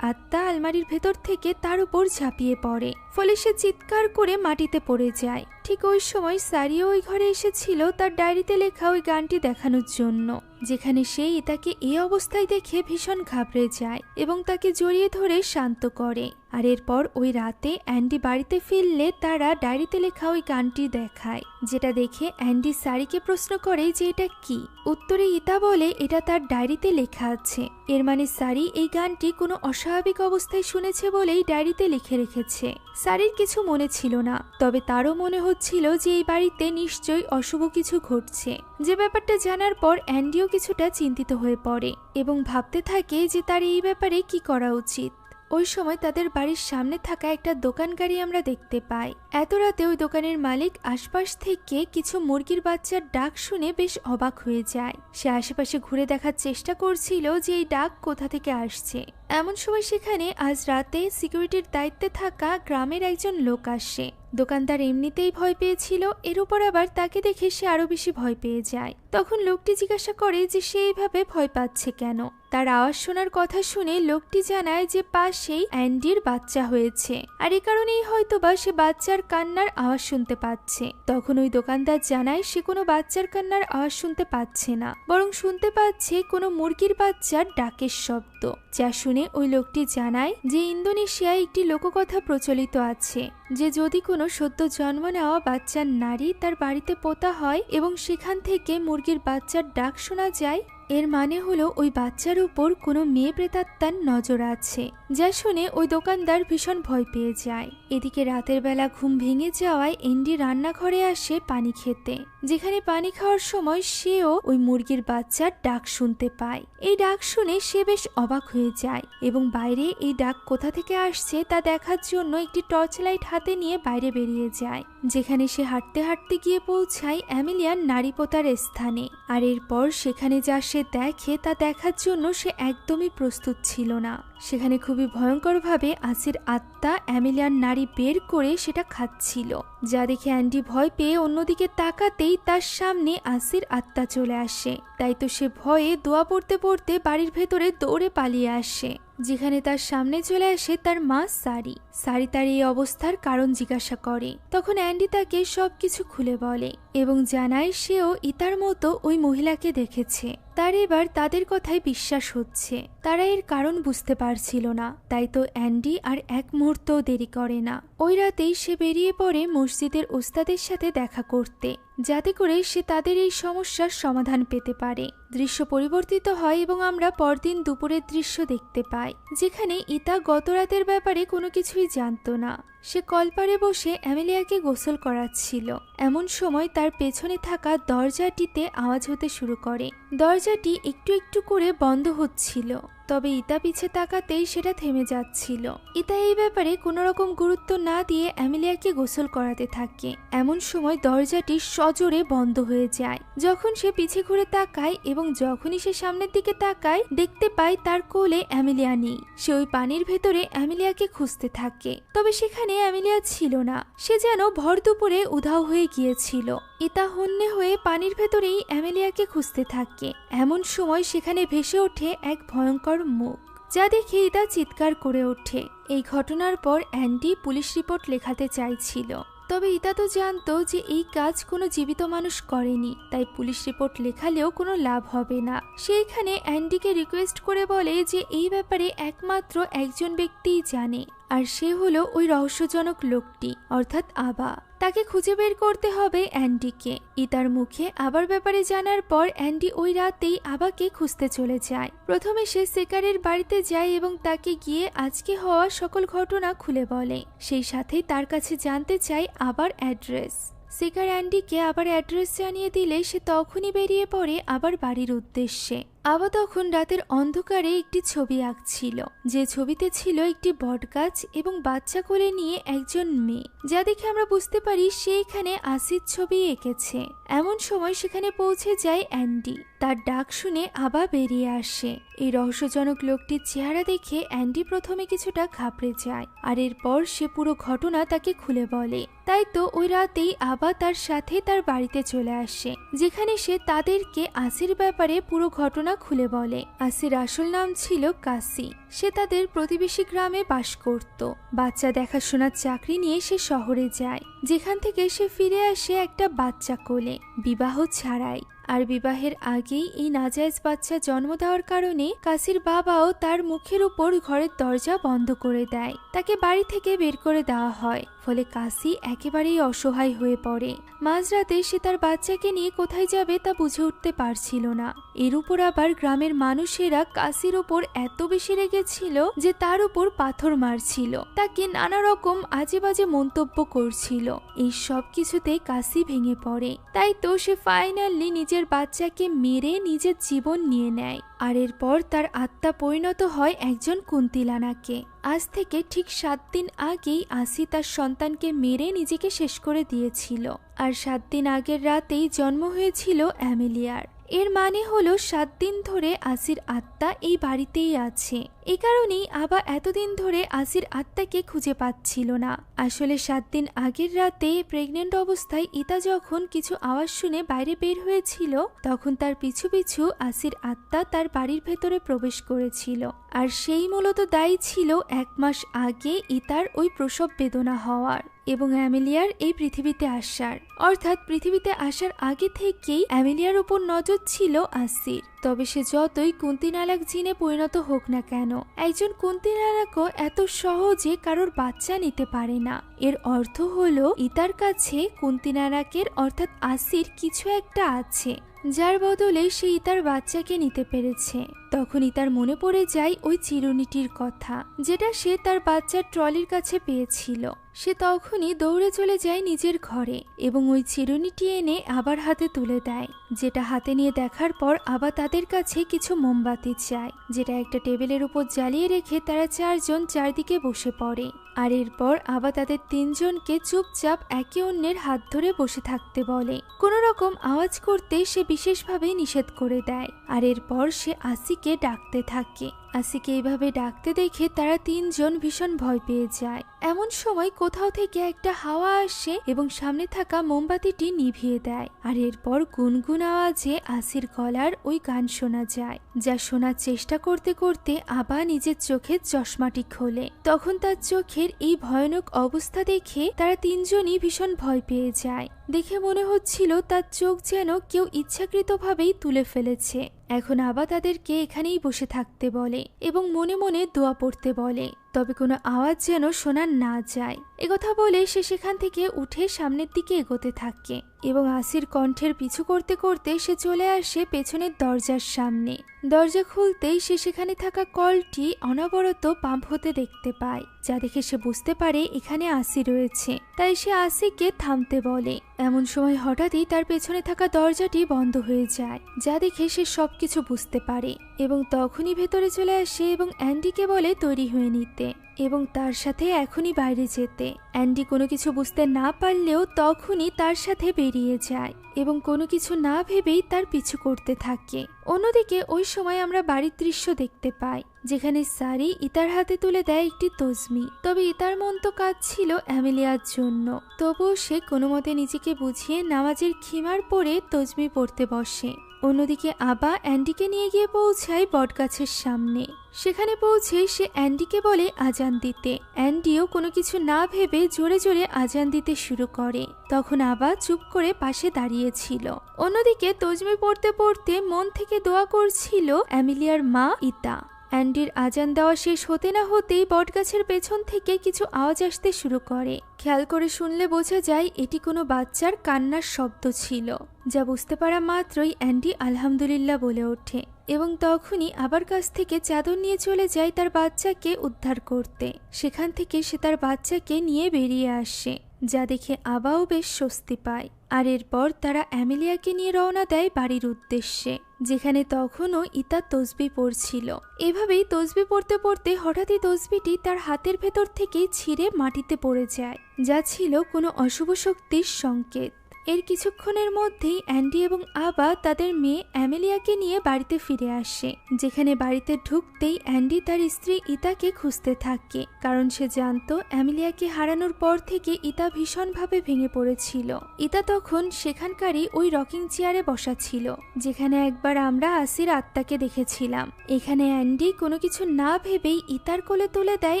আত্মা আলমারির ভেতর থেকে তার উপর ঝাঁপিয়ে পড়ে, ফলে সে চিৎকার করে মাটিতে পড়ে যায়। ঠিক ওই সময় সারিও ওই ঘরে এসেছিল তার ডায়েরিতে লেখা ওই গানটি দেখানোর জন্য, যেখানে সে ইতাকে এই অবস্থায় দেখে ভীষণ ঘাবড়ে যায় এবং তাকে জড়িয়ে ধরে শান্ত করে। আর এরপর ওই রাতে অ্যান্ডি বাড়িতে ফিরলে তারা ডায়েরিতে লেখা ওই গানটি দেখায়, যেটা দেখে অ্যান্ডি সারিকে প্রশ্ন করে যে এটা কি। উত্তরে ইতা বলে এটা তার ডায়েরিতে লেখা আছে। এর মানে সারি এই গানটি কোনো অস্বাভাবিক অবস্থায় শুনেছে বলেই ডায়েরিতে লিখে রেখেছে। সারির কিছু মনে ছিল না, তবে তারও মনে হচ্ছিল যে এই বাড়িতে নিশ্চয়ই অশুভ কিছু ঘটছে। যে ব্যাপারটা জানার পর অ্যান্ডিও কিছুটা চিন্তিত হয়ে পড়ে এবং ভাবতে থাকে যে তার এই ব্যাপারে কি করা উচিত। ওই সময় তাদের বাড়ির সামনে থাকা একটা দোকান গাড়ি আমরা দেখতে পাই। এত রাতে ওই দোকানের মালিক আশপাশ থেকে কিছু মুরগির বাচ্চার ডাক শুনে বেশ অবাক হয়ে যায়। সে আশেপাশে ঘুরে দেখার চেষ্টা করছিল যে এই ডাক কোথা থেকে আসছে। এমন সময় সেখানে আজ রাতে সিকিউরিটির দায়িত্বে থাকা গ্রামের একজন লোক আসে। দোকানদার এমনিতেই ভয় পেয়েছিল, এর উপর আবার তাকে দেখে সে আরো বেশি ভয় পেয়ে যায়। তখন লোকটি জিজ্ঞাসা করে যে সে এইভাবে ভয় পাচ্ছে কেন। তার আওয়াজ শোনার কথা শুনে লোকটি জানায় যে পাশেই অ্যান্ডির বাচ্চা হয়েছে, আর এ কারণেই হয়তোবা সে বাচ্চার কান্নার আওয়াজ শুনতে পাচ্ছে। তখন ওই দোকানদার জানায় সে কোনো বাচ্চার কান্নার আওয়াজ শুনতে পাচ্ছে না, বরং শুনতে পাচ্ছে কোনো মুরগির বাচ্চার ডাকের শব্দ। যা শুনে ওই লোকটি জানায় যে ইন্দোনেশিয়ায় একটি লোককথা প্রচলিত আছে যে যদি কোনো সদ্য জন্ম নেওয়া বাচ্চার নারী তার বাড়িতে পোতা হয় এবং সেখান থেকে মুরগির বাচ্চার ডাক শোনা যায়, এর মানে হলো ওই বাচ্চার উপর কোনো মেয়ে প্রেতাত্মার নজর আছে। যা শুনে ওই দোকানদার ভীষণ ভয় পেয়ে যায়। এদিকে রাতের বেলা ঘুম ভেঙে যাওয়ায় এন্ডি রান্নাঘরে আসে পানি খেতে, যেখানে পানি খাওয়ার সময় সেও ওই মুরগির বাচ্চার ডাক শুনতে পায়। এই ডাক শুনে সে বেশ অবাক হয়ে যায় এবং বাইরে এই ডাক কোথা থেকে আসছে তা দেখার জন্য একটি টর্চ লাইট হাতে নিয়ে বাইরে বেরিয়ে যায়, যেখানে সে হাঁটতে হাঁটতে গিয়ে পৌঁছায় অ্যামেলিয়ার নারী পোতার স্থানে। আর এরপর সেখানে যা সে দেখে তা দেখার জন্য সে একদমই প্রস্তুত ছিল না। সেখানে খুবই ভয়ঙ্করভাবে আসির আত্মা অ্যামেলিয়ার নারী বের করে সেটা খাচ্ছিল, যা দেখে অ্যান্ডি ভয় পেয়ে অন্যদিকে তাকাতেই তার সামনে আসির আত্মা চলে আসে। তাই তো সে ভয়ে দোয়া পড়তে পড়তে বাড়ির ভেতরে দৌড়ে পালিয়ে আসে, যেখানে তার সামনে চলে আসে তার মা সারি। সারি তার এই অবস্থার কারণ জিজ্ঞাসা করে। তখন অ্যান্ডি তাকে সবকিছু খুলে বলে এবং জানায় সেও ইতার মতো ওই মহিলাকে দেখেছে। তার এবার তাদের কথায় বিশ্বাস হচ্ছে। তারা এর কারণ বুঝতে পারছিল না, তাই তো অ্যান্ডি আর এক মুহূর্ত দেরি করে না। ওই রাতেই সে বেরিয়ে পড়ে মসজিদের ওস্তাদের সাথে দেখা করতে, যাতে করে সে তাদের এই সমস্যার সমাধান পেতে পারে। দৃশ্য পরিবর্তিত হয় এবং আমরা পরদিন দুপুরের দৃশ্য দেখতে পাই, যেখানে ইতা গত রাতের ব্যাপারে কোনো কিছুই জানতো না। সে কলপারে বসে অ্যামেলিয়াকে গোসল করাচ্ছিল। এমন সময় তার পেছনে থাকা দরজাটিতে আওয়াজ হতে শুরু করে। দরজাটি একটু একটু করে বন্ধ হচ্ছিল, তবে ইতা পিছে তাকাতেই সেটা থেমে যাচ্ছিল। ইতা এই ব্যাপারে কোনো রকম গুরুত্ব না দিয়ে অ্যামেলিয়াকে গোসল করাতে থাকে। এমন সময় দরজাটি সজোরে বন্ধ হয়ে যায়। যখন সে পিছে ঘুরে তাকায় এবং যখনই সে সামনের দিকে তাকায়, দেখতে পায় তার কোলে অ্যামেলিয়া নেই। সে ওই পানির ভেতরে অ্যামেলিয়াকে খুঁজতে থাকে, তবে সেখানে অ্যামেলিয়া ছিল না। সে যেন ভর দুপুরে উধাও হয়ে গিয়েছিল। ইতা হন্যে হয়ে পানির ভেতরেই অ্যামেলিয়াকে খুঁজতে থাকে। এমন সময় সেখানে ভেসে ওঠে এক ভয়ঙ্কর মুখ, যা দেখে ইতা চিৎকার করে ওঠে। এই ঘটনার পর অ্যান্ডি পুলিশ রিপোর্ট লেখাতে চাইছিল, তবে ইতা তো জানতো যে এই কাজ কোনো জীবিত মানুষ করেনি, তাই পুলিশ রিপোর্ট লেখালেও কোনো লাভ হবে না। সেইখানে অ্যান্ডিকে রিকোয়েস্ট করে বলে যে এই ব্যাপারে একমাত্র একজন ব্যক্তিই জানে, আর সে হলো ওই রহস্যজনক লোকটি অর্থাৎ আবা। তাকে খুঁজে বের করতে হবে অ্যান্ডিকে। ইতার মুখে আবার ব্যাপারে জানার পর অ্যান্ডি ওই রাতেই আবাকে খুঁজতে চলে যায়। প্রথমে সে সেকারের বাড়িতে যায় এবং তাকে গিয়ে আজকে হওয়া সকল ঘটনা খুলে বলে। সেই সাথে তার কাছে জানতে চায় আবার অ্যাড্রেস। সেকার অ্যান্ডিকে আবার অ্যাড্রেস জানিয়ে দিলে সে তখনই বেরিয়ে পড়ে আবার বাড়ির উদ্দেশ্যে। আবা তখন রাতের অন্ধকারে একটি ছবি আঁকছিল, যে ছবিতে ছিল একটি বটগাছ এবং বাচ্চা কোলে নিয়ে একজন মেয়ে, যা দেখে আমরা বুঝতে পারি সে এখানে আসির ছবি এঁকেছে। এমন সময় সেখানে পৌঁছে যায় অ্যান্ডি। তার ডাক শুনে আবা বেরিয়ে আসে। এই রহস্যজনক লোকটির চেহারা দেখে অ্যান্ডি প্রথমে কিছুটা ঘাবড়ে যায়, আর এরপর সে পুরো ঘটনা তাকে খুলে বলে। তাই তো ওই রাতেই আবা তার সাথে তার বাড়িতে চলে আসে, যেখানে সে তাদেরকে আসির ব্যাপারে পুরো ঘটনা খুলে বলে। আসির আসল নাম ছিল কাসি। সে তাদের প্রতিবেশী গ্রামে বাস করত। বাচ্চা দেখাশোনার চাকরি নিয়ে সে শহরে যায়, যেখান থেকে সে ফিরে আসে একটা বাচ্চা কোলে, বিবাহ ছাড়াই। আর বিবাহের আগেই এই নাজায়েজ বাচ্চা জন্ম দেওয়ার কারণে কাসির বাবাও তার মুখের উপর ঘরের দরজা বন্ধ করে দেয়। তাকে বাড়ি থেকে বের করে দেওয়া হয়। ফলে কাসি একেবারেই অসহায় হয়ে পড়ে। মাঝরাতে সে তার বাচ্চাকে নিয়ে কোথায় যাবে তা বুঝে উঠতে পারছিল না। এর উপর আবার গ্রামের মানুষেরা কাসির উপর এত বেশি রেগেছিল যে তার উপর পাথর মারছিল, তাকে নানা রকম আজে বাজে মন্তব্য করছিল। এই সব কিছুতে কাসি ভেঙে পড়ে। তাই তো সে ফাইনালি নিজের বাচ্চাকে মেরে নিজের জীবন নিয়ে নেয়। আর এরপর তার আত্মা পরিণত হয় একজন কুন্তিলানাকে। আজ থেকে ঠিক 7 দিন আগেই আসি তার সন্তানকে মেরে নিজেকে শেষ করে দিয়েছিল। আর 7 দিন আগের রাতেই জন্ম হয়েছিল অ্যামেলিয়ার। এর মানে হলো 7 দিন ধরে আসির আত্মা এই বাড়িতেই আছে। এই কারণেই আবা এতদিন ধরে আসির আত্মাকে খুঁজে পাচ্ছিল না। আসলে 7 দিন আগের রাতে প্রেগনেন্ট অবস্থায় ইতা যখন কিছু আওয়াজ শুনে বাইরে বের হয়েছিল, তখন তার পিছু পিছু আসির আত্মা তার বাড়ির ভেতরে প্রবেশ করেছিল। আর সেই মূলত দায়ী ছিল 1 মাস আগে ইতার ওই প্রসব বেদনা হওয়ার এবং অ্যামেলিয়ার এই পৃথিবীতে আসার। অর্থাৎ পৃথিবীতে আসার আগে থেকেই অ্যামেলিয়ার উপর নজর ছিল আসির। তবে সে যতই কুন্তিনালাক জিনে পরিণত হোক না কেন, একজন কুন্তিনালাকও এত সহজে কারোর বাচ্চা নিতে পারে না। এর অর্থ হলো ইতার কাছে কুন্তিনালাকের অর্থাৎ আসির কিছু একটা আছে, যার বদলে সে ইতার বাচ্চাকে নিতে পেরেছে। তখন ইতার মনে পড়ে যায় ওই চিরুনিটির কথা, যেটা সে তার বাচ্চার ট্রলির কাছে পেয়েছিল। সে তখনই দৌড়ে চলে যায় নিজের ঘরে এবং ওই চিরুনিটি এনে আবার হাতে তুলে দেয়, যেটা হাতে নিয়ে দেখার পর আবার তাদের কাছে কিছু মোমবাতি চায়, যেটা একটা টেবিলের উপর জ্বালিয়ে রেখে তারা 4 জন চারদিকে বসে পড়ে। আর এরপর আবার তাদের 3 জনকে চুপচাপ একে অন্যের হাত ধরে বসে থাকতে বলে। কোনো রকম আওয়াজ করতে সে বিশেষভাবে নিষেধ করে দেয়। আর এরপর সে আসিকে ডাকতে থাকে। আসিকে এইভাবে ডাকতে দেখে তারা 3 জন ভীষণ ভয় পেয়ে যায়। এমন সময় কোথাও থেকে একটা হাওয়া আসে এবং সামনে থাকা মোমবাতিটি নিভিয়ে দেয়। আর এরপর গুনগুন আওয়াজে আসির গলার ওই গান শোনা যায়, যা শোনার চেষ্টা করতে করতে আবার নিজের চোখের চশমাটি খোলে। তখন তার চোখের এই ভয়ানক অবস্থা দেখে তারা 3 জনই ভীষণ ভয় পেয়ে যায়। দেখে মনে হচ্ছিল তার চোখ যেন কেউ ইচ্ছাকৃতভাবেই তুলে ফেলেছে। এখন আবার তাদেরকে এখানেই বসে থাকতে বলে এবং মনে মনে দোয়া পড়তে বলে, তবে কোনো আওয়াজ যেন শোনা না যায়। একথা বলে সে সেখান থেকে উঠে সামনের দিকে এগোতে থাকে এবং আসির কণ্ঠের পিছু করতে করতে সে চলে আসে পেছনের দরজার সামনে। দরজা খুলতেই সে সেখানে থাকা কলটি অনবরত পাম্প হতে দেখতে পায়, যা দেখে সে বুঝতে পারে এখানে আসি রয়েছে। তাই সে আসিকে থামতে বলে। এমন সময় হঠাৎই তার পেছনে থাকা দরজাটি বন্ধ হয়ে যায়, যা দেখে সে সবকিছু বুঝতে পারে এবং তখনই ভেতরে চলে আসে এবং অ্যান্ডিকে বলে তৈরি হয়ে নিতে এবং তার সাথে এখনই বাইরে যেতে। অ্যান্ডি কোনো কিছু বুঝতে না পারলেও তখনই তার সাথে বেরিয়ে যায় এবং কোনো কিছু না ভেবেই তার পিছু করতে থাকে। অন্যদিকে ওই সময় আমরা বাড়ির দৃশ্য দেখতে পাই, যেখানে সারি ইতার হাতে তুলে দেয় একটি তসবি। তবে ইতার মন তো কাজ ছিল অ্যামেলিয়ার জন্য। তবুও সে কোনো মতে নিজেকে বুঝিয়ে নামাজের খিমার পরে তসবি পড়তে বসে। অন্যদিকে আবা অ্যান্ডিকে নিয়ে গিয়ে পৌঁছায় বটগাছের সামনে। সেখানে পৌঁছে সে অ্যান্ডিকে বলে আজান দিতে। অ্যান্ডিও কোনো কিছু না ভেবে জোরে জোরে আজান দিতে শুরু করে। তখন আবা চুপ করে পাশে দাঁড়িয়েছিল। অন্যদিকে তসবি পড়তে পড়তে মন থেকে দোয়া করছিল অ্যামেলিয়ার মা ইতা। অ্যান্ডির আজান দেওয়া শেষ হতে না হতেই বটগাছের পেছন থেকে কিছু আওয়াজ আসতে শুরু করে। খেয়াল করে শুনলে বোঝা যায় এটি কোনো বাচ্চার কান্নার শব্দ ছিল। যা বুঝতে পারা মাত্রই অ্যান্ডি আলহামদুলিল্লাহ বলে ওঠে এবং তখনই আবার কাছ থেকে চাদর নিয়ে চলে যায় তার বাচ্চাকে উদ্ধার করতে। সেখান থেকে সে তার বাচ্চাকে নিয়ে বেরিয়ে আসে, যা দেখে আবাও বেশ স্বস্তি পায়। আর এরপর তারা অ্যামেলিয়াকে নিয়ে রওনা দেয় বাড়ির উদ্দেশ্যে, যেখানে তখনও ইতা তসবি পড়ছিল। এভাবেই তসবি পড়তে পড়তে হঠাৎই তসবিটি তার হাতের ভেতর থেকেই ছিঁড়ে মাটিতে পড়ে যায়, যা ছিল কোনো অশুভ শক্তির সংকেত। এর কিছুক্ষণের মধ্যেই অ্যান্ডি এবং আবা তাদের মেয়ে অ্যামেলিয়াকে নিয়ে বাড়িতে ফিরে আসে, যেখানে বাড়িতে ঢুকতেই অ্যান্ডি তার স্ত্রী ইতাকে খুঁজতে থাকে, কারণ সে জানতো অ্যামেলিয়াকে হারানোর পর থেকে ইতা ভীষণভাবে ভেঙে পড়েছিল। ইতা তখন সেখানকারই ওই রকিং চেয়ারে বসা ছিল, যেখানে একবার আমরা আসির আত্মাকে দেখেছিলাম। এখানে অ্যান্ডি কোনো কিছু না ভেবেই ইতার কোলে তুলে দেয়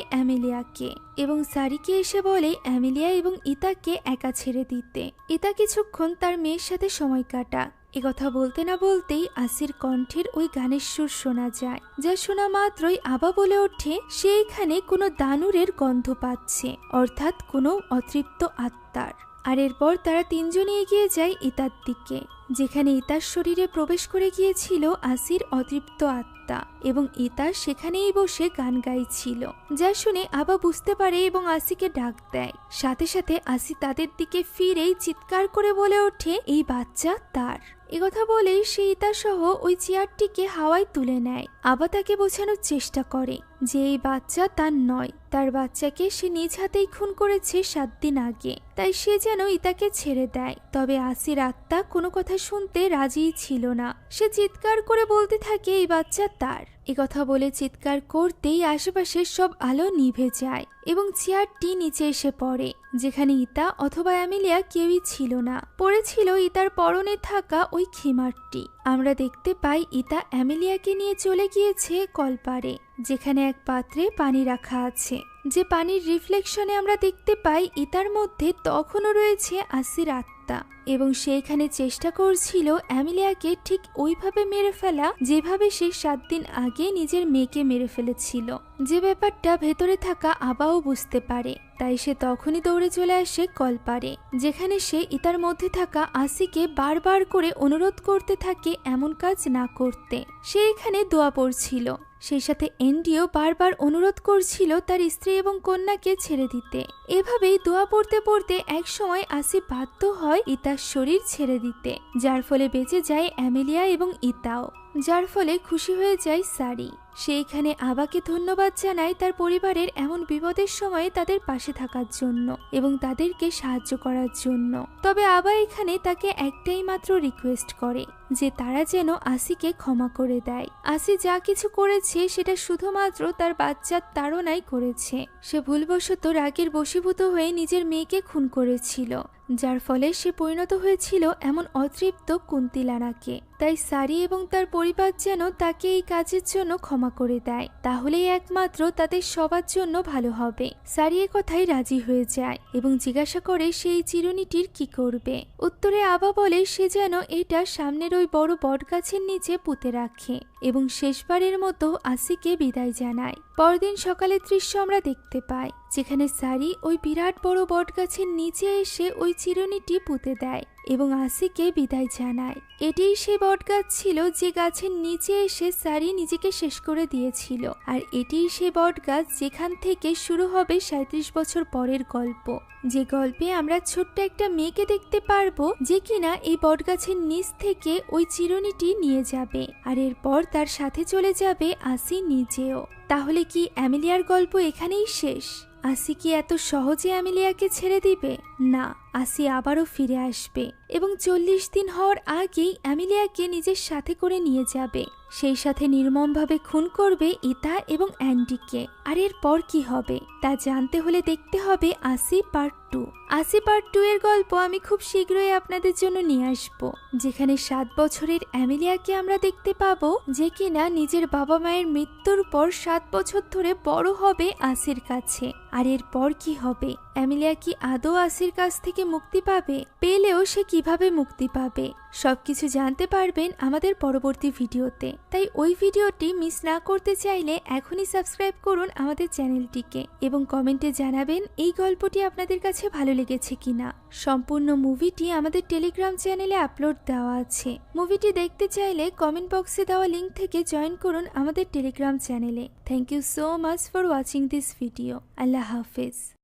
অ্যামেলিয়াকে এবং সারিকে এসে বলে অ্যামেলিয়া এবং ইতাকে একা ছেড়ে দিতে। ইতা কিছুক্ষণ তার মেয়ের সাথে সময় কাটা। একথা বলতে না বলতেই আসির কণ্ঠের ওই গানের সুর শোনা যায়, যা শোনা মাত্রই আবা বলে ওঠে সে এখানে কোনো দানুরের গন্ধ পাচ্ছে, অর্থাৎ কোনো অতৃপ্ত আত্মার। আর এরপর তারা তিনজনে এগিয়ে যায় ইতার দিকে, যেখানে ইতার শরীরে প্রবেশ করে গিয়েছিল আসির অতৃপ্ত আত্মা এবং ইতা সেখানেই বসে গান গাইছিল, যা শুনে আবা বুঝতে পারে এবং আসিকে ডাক দেয়। সাথে সাথে আসি তাদের দিকে ফিরেই চিৎকার করে বলে ওঠে এই বাচ্চা তার। একথা বলেই সে ইতা সহ ওই চেয়ারটিকে হাওয়ায় তুলে নেয়। আবা তাকে বোঝানোর চেষ্টা করে যে এই বাচ্চা তার নয়, তার বাচ্চাকে সে নিজ হাতেই খুন করেছে 7 দিন আগে, তাই সে যেন ইতাকে ছেড়ে দেয়। তবে আসির আত্মা কোনো কথা শুনতে রাজিই ছিল না। সে চিৎকার করে বলতে থাকে এই বাচ্চা তার। একথা বলে চিৎকার করতেই আশেপাশের সব আলো নিভে যায় এবং চেয়ারটি নিচে এসে পড়ে, যেখানে ইতা অথবা অ্যামেলিয়া কেউই ছিল না। পড়েছিল ইতার পরনে থাকা ওই খিমারটি। আমরা দেখতে পাই ইতা অ্যামেলিয়াকে নিয়ে চলে গিয়েছে কলপারে, যেখানে এক পাত্রে পানি রাখা আছে। যে পানির রিফ্লেকশনে আমরা দেখতে পাই ইতার মধ্যে তখনও রয়েছে আসির আত্মা এবং সেইখানে চেষ্টা করছিল অ্যামেলিয়াকে ঠিক ওইভাবে মেরে ফেলা যেভাবে সে 7 দিন আগে নিজের মেয়েকে মেরে ফেলেছিল। যে ব্যাপারটা ভেতরে থাকা আবাও বুঝতে পারে, তাই সে তখনই দৌড়ে চলে আসে কলপারে, যেখানে সে ইতার মধ্যে থাকা আসিকে বারবার করে অনুরোধ করতে থাকে এমন কাজ না করতে। সে এখানে দোয়া পড়ছিল, সেই সাথে এন্ডিও বারবার অনুরোধ করছিল তার স্ত্রী এবং কন্যাকে ছেড়ে দিতে। এভাবেই দোয়া পড়তে পড়তে এক সময় আসি বাধ্য হয় ইতার শরীর ছেড়ে দিতে, যার ফলে বেঁচে যায় অ্যামেলিয়া এবং ইতাও, যার ফলে খুশি হয়ে যায় সারি। সে এখানে আবাকে ধন্যবাদ জানায় তার পরিবারের এমন বিপদের সময়ে তাদের পাশে থাকার জন্য এবং তাদেরকে সাহায্য করার জন্য। তবে আবা এখানে তাকে একটাই মাত্র রিকোয়েস্ট করে যে তারা যেন আসিকে ক্ষমা করে দেয়। আসি যা কিছু করেছে সেটা শুধুমাত্র তার বাচ্চার তাড়নাই করেছে। সে ভুলবশত রাগের বশীভূত হয়ে নিজের মেয়েকে খুন করেছিল, যার ফলে সে পরিণত হয়েছিল এমন অতৃপ্ত কুন্তিলানাকে। তাই সারি এবং তার পরিবার যেন তাকে এই কাজের জন্য ক্ষমা করে দেয়, তাহলেই একমাত্র তাদের সবার জন্য ভালো হবে। সারি এ কথাই রাজি হয়ে যায় এবং জিজ্ঞাসা করে সেই চিরুনিটির কি করবে। উত্তরে আবা বলে সে যেন এটা সামনের ওই বড় বটগাছের নিচে পুঁতে রাখে এবং শেষবারের মতো আসিকে বিদায় জানায়। পরদিন সকালের দৃশ্য আমরা দেখতে পাই, যেখানে সারি ওই বিরাট বড় বটগাছের নিচে এসে ওই চিরুনিটি পুঁতে দেয় এবং আসিকে বিদায় জানায়। এটিই সেই বটগাছ ছিল যে গাছের নিচে এসে সারি নিজেকে শেষ করে দিয়েছিল, আর এটিই সেই বটগাছ যেখান থেকে শুরু হবে 37 বছর পরের গল্প, যে গল্পে আমরা ছোট্ট একটা মেয়েকে দেখতে পারবো যে কিনা এই বটগাছের নিচ থেকে ওই চিরুনিটি নিয়ে যাবে, আর এরপর তার সাথে চলে যাবে আসি নিজেও। তাহলে কি অ্যামেলিয়ার গল্প এখানেই শেষ? আসি কি এত সহজে অ্যামেলিয়াকে ছেড়ে দিবে? না, আসি আবারও ফিরে আসবে এবং 40 দিন হওয়ার আগেই অ্যামেলিয়াকে নিজের সাথে করে নিয়ে যাবে। সেই সাথে নির্মমভাবে খুন করবে ইতা এবং অ্যান্ডিকে। আর এরপর কি হবে তা জানতে হলে দেখতে হবে আসি পার্ট 2। আসি পার্ট 2 এর গল্প আমি খুব শীঘ্রই আপনাদের জন্য নিয়ে আসব, যেখানে 7 বছরের অ্যামেলিয়াকে আমরা দেখতে পাবো যে কিনা নিজের বাবা মায়ের মৃত্যুর পর 7 বছর ধরে বড় হবে আসির কাছে। আর এরপর কি হবে? অ্যামেলিয়া কি আদৌ আসির কাছ থেকে মুক্তি পাবে? পেলেও সে কিভাবে মুক্তি পাবে? সবকিছু জানতে পারবেন আমাদের পরবর্তী ভিডিওতে। তাই ওই ভিডিওটি মিস না করতে চাইলে এখনই সাবস্ক্রাইব করুন আমাদের চ্যানেলটিকে এবং কমেন্টে জানাবেন এই গল্পটি আপনাদের কাছে ভালো লেগেছে কিনা। সম্পূর্ণ মুভিটি আমাদের টেলিগ্রাম চ্যানেলে আপলোড দেওয়া আছে। মুভিটি দেখতে চাইলে কমেন্ট বক্সে দেওয়া লিংক থেকে জয়েন করুন আমাদের টেলিগ্রাম চ্যানেলে। Thank you so much for watching this video. আল্লাহ হাফেজ।